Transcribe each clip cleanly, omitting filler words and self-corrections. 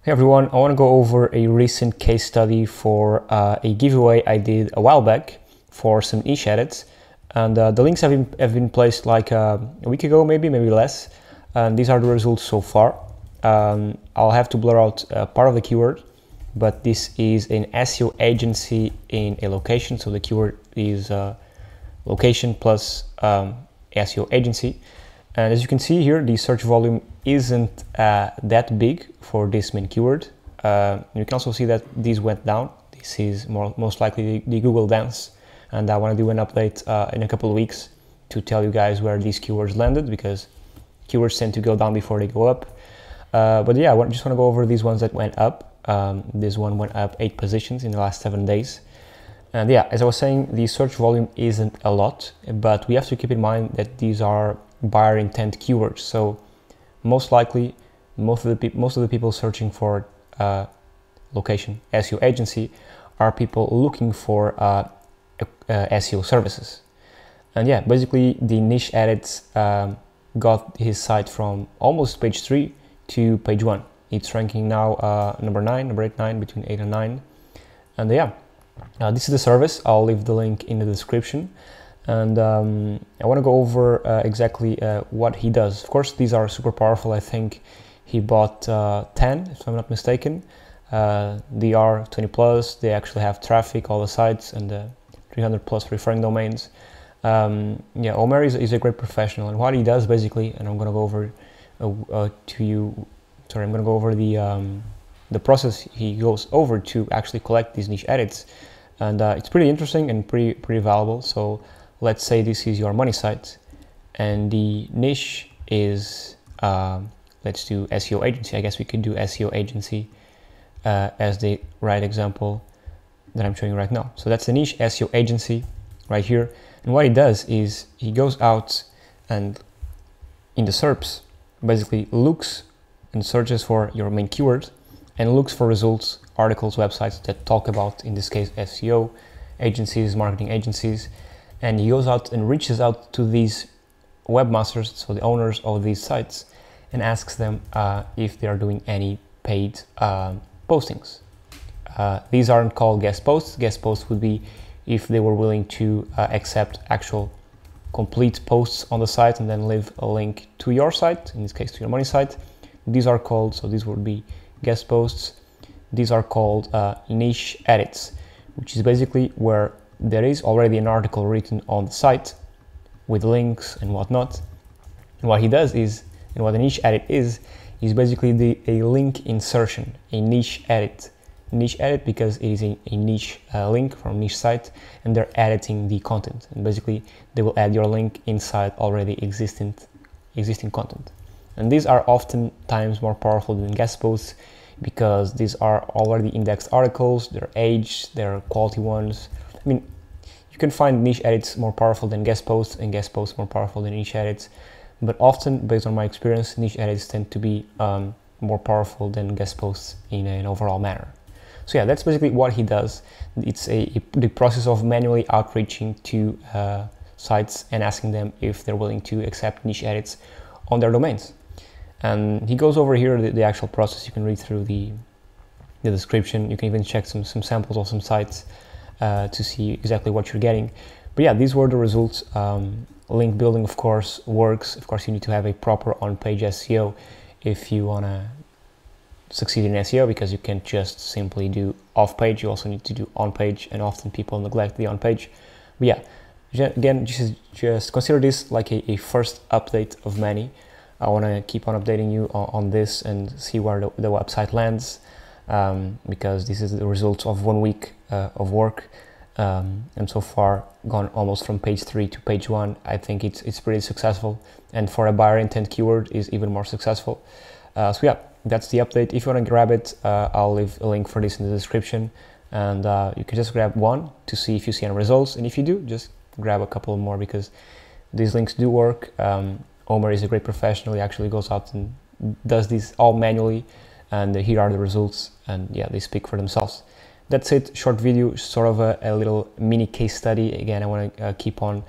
Hey everyone, I want to go over a recent case study for a giveaway I did a while back for some niche edits, and the links have been placed like a week ago, maybe less, and these are the results so far. I'll have to blur out part of the keyword, but this is an SEO agency in a location, so the keyword is location plus SEO agency. And as you can see here, the search volume isn't that big for this main keyword. You can also see that these went down. This is most likely the Google dance, and I want to do an update in a couple of weeks to tell you guys where these keywords landed, because keywords tend to go down before they go up. But yeah, I just want to go over these ones that went up. This one went up 8 positions in the last 7 days. And yeah, as I was saying, the search volume isn't a lot, but we have to keep in mind that these are buyer intent keywords. So most likely, most of the people searching for location SEO agency are people looking for SEO services. And yeah, basically the niche edits got his site from almost page 3 to page 1. It's ranking now number 8, 9, between 8 and 9. And yeah, this is the service. I'll leave the link in the description. And I want to go over exactly what he does. Of course, these are super powerful. I think he bought 10, if I'm not mistaken. They are 20 plus. They actually have traffic, all the sites, and 300 plus referring domains. Yeah, Omer is a great professional, and what he does basically, and I'm going to go over I'm going to go over the process he goes over to actually collect these niche edits, and it's pretty interesting and pretty valuable. So let's say this is your money site, and the niche is let's do SEO agency. I guess we could do SEO agency as the right example that I'm showing you right now. So that's the niche SEO agency right here. And what he does is he goes out and in the SERPs basically looks and searches for your main keyword and looks for results, articles, websites that talk about, in this case, SEO agencies, marketing agencies. And he goes out and reaches out to these webmasters, so the owners of these sites, and asks them if they are doing any paid postings. These aren't called guest posts. Guest posts would be if they were willing to accept actual complete posts on the site and then leave a link to your site, in this case to your money site. These are called, so these would be guest posts. These are called niche edits, which is basically where there is already an article written on the site with links and whatnot. And what he does is, and what a niche edit is basically a link insertion, a niche edit. Niche edit because it is a niche link from a niche site, and they're editing the content. And basically they will add your link inside already existing content. And these are oftentimes more powerful than guest posts because these are already indexed articles, they're aged, they're quality ones. I mean, you can find niche edits more powerful than guest posts and guest posts more powerful than niche edits, but often, based on my experience, niche edits tend to be more powerful than guest posts in an overall manner. So yeah, that's basically what he does. It's the process of manually outreaching to sites and asking them if they're willing to accept niche edits on their domains. And he goes over here the actual process. You can read through the description. You can even check some samples of some sites to see exactly what you're getting. But yeah, these were the results. Link building, of course, works. Of course, you need to have a proper on-page SEO if you want to succeed in SEO, because you can't just simply do off-page. You also need to do on-page, and often people neglect the on-page. But yeah, again, just consider this like a first update of many. I want to keep on updating you on this and see where the website lands, because this is the results of 1 week of work, and so far gone almost from page 3 to page 1. I think it's pretty successful, and for a buyer intent keyword is even more successful. So yeah, that's the update. If you want to grab it, I'll leave a link for this in the description, and you can just grab one to see if you see any results, and if you do, just grab a couple more, because these links do work. Omer is a great professional. He actually goes out and does this all manually, and here are the results, and yeah, they speak for themselves. That's it, short video, sort of a little mini case study. Again, I want to keep on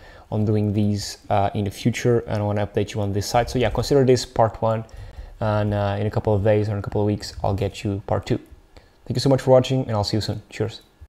doing these in the future, and I want to update you on this site. So yeah, consider this part 1. and in a couple of days or in a couple of weeks, I'll get you part 2. Thank you so much for watching, and I'll see you soon. Cheers.